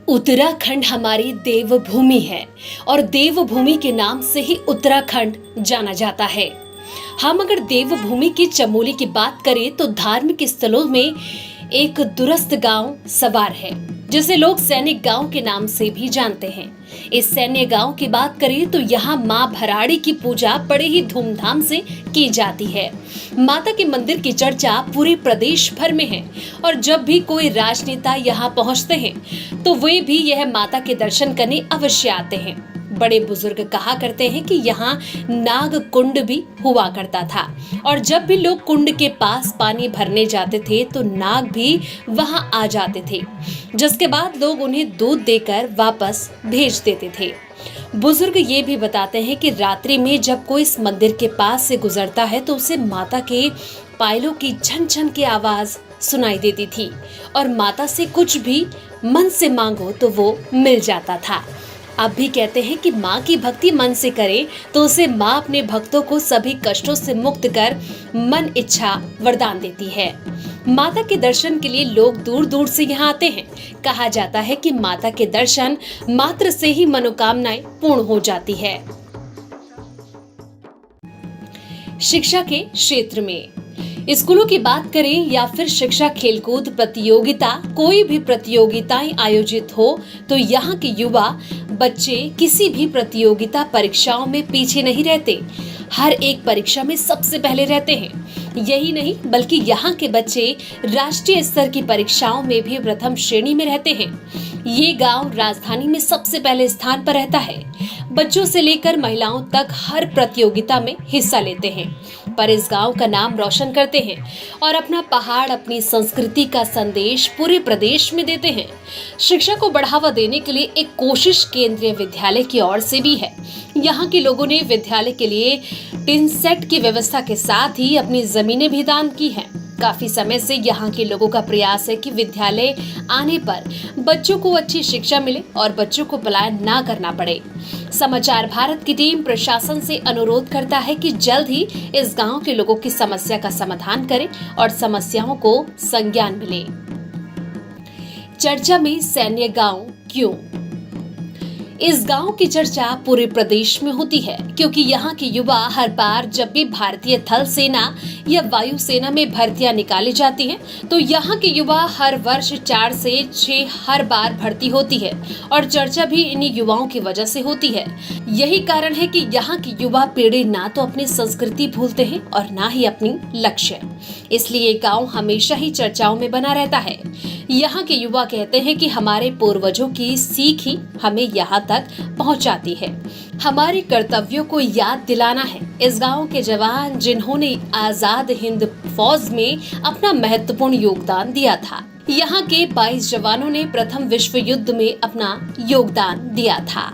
उत्तराखंड हमारी देवभूमि है और देवभूमि के नाम से ही उत्तराखंड जाना जाता है। हम अगर देवभूमि की चमोली की बात करें तो धार्मिक स्थलों में एक दूरस्थ गांव सवार है, जिसे लोग सैनिक गांव के नाम से भी जानते हैं। इस सैन्य गांव की बात करें तो यहाँ माँ भराड़ी की पूजा बड़े ही धूमधाम से की जाती है। माता के मंदिर की चर्चा पूरे प्रदेश भर में है और जब भी कोई राजनेता यहाँ पहुँचते हैं तो वे भी यह माता के दर्शन करने अवश्य आते हैं। बड़े बुजुर्ग कहा करते हैं कि यहाँ नाग कुंड भी हुआ करता था और जब भी लोग कुंड के पास पानी भरने जाते थे तो नाग भी वहां आ जाते थे, जिसके बाद लोग उन्हें दूध देकर वापस भेज देते थे। बुजुर्ग ये भी बताते हैं कि रात्रि में जब कोई इस मंदिर के पास से गुजरता है तो उसे माता के पायलों की झन झन की आवाज सुनाई देती थी और माता से कुछ भी मन से मांगो तो वो मिल जाता था। अब भी कहते हैं कि माँ की भक्ति मन से करे तो उसे माँ अपने भक्तों को सभी कष्टों से मुक्त कर मन इच्छा वरदान देती है। माता के दर्शन के लिए लोग दूर दूर से यहाँ आते हैं। कहा जाता है कि माता के दर्शन मात्र से ही मनोकामनाएं पूर्ण हो जाती है। शिक्षा के क्षेत्र में स्कूलों की बात करें या फिर शिक्षा, खेलकूद प्रतियोगिता, कोई भी प्रतियोगिताएं आयोजित हो तो यहाँ के युवा बच्चे किसी भी प्रतियोगिता परीक्षाओं में पीछे नहीं रहते, हर एक परीक्षा में सबसे पहले रहते हैं। यही नहीं बल्कि यहाँ के बच्चे राष्ट्रीय स्तर की परीक्षाओं में भी प्रथम श्रेणी में रहते हैं। ये गांव राजधानी में सबसे पहले स्थान पर रहता है। बच्चों से लेकर महिलाओं तक हर प्रतियोगिता में हिस्सा लेते हैं, पर इस गांव का नाम रोशन करते हैं और अपना पहाड़, अपनी संस्कृति का संदेश पूरे प्रदेश में देते हैं। शिक्षा को बढ़ावा देने के लिए एक कोशिश केंद्रीय विद्यालय की ओर से भी है। यहाँ के लोगों ने विद्यालय के लिए टिन सेट की व्यवस्था के साथ ही अपनी जमीनें भी दान की हैं। काफी समय से यहाँ के लोगों का प्रयास है कि विद्यालय आने पर बच्चों को अच्छी शिक्षा मिले और बच्चों को पलायन ना करना पड़े। समाचार भारत की टीम प्रशासन से अनुरोध करता है कि जल्द ही इस गांव के लोगों की समस्या का समाधान करें और समस्याओं को संज्ञान मिले। चर्चा में सैन्य गांव क्यों? इस गांव की चर्चा पूरे प्रदेश में होती है क्योंकि यहाँ के युवा हर बार जब भी भारतीय थल सेना या वायु सेना में भर्तियां निकाली जाती हैं तो यहाँ के युवा हर वर्ष 4 से 6 हर बार भर्ती होती है और चर्चा भी इन्हीं युवाओं की वजह से होती है। यही कारण है कि यहाँ की युवा पीढ़ी ना तो अपनी संस्कृति भूलते हैं और ना ही अपनी लक्ष्य, इसलिए ये गाँव हमेशा ही चर्चाओं में बना रहता है। यहाँ के युवा कहते हैं कि हमारे पूर्वजों की सीख ही हमें यहाँ तक पहुँचाती है। हमारे कर्तव्यों को याद दिलाना है। इस गांव के जवान जिन्होंने आजाद हिंद फौज में अपना महत्वपूर्ण योगदान दिया था। यहाँ के 22 जवानों ने प्रथम विश्व युद्ध में अपना योगदान दिया था।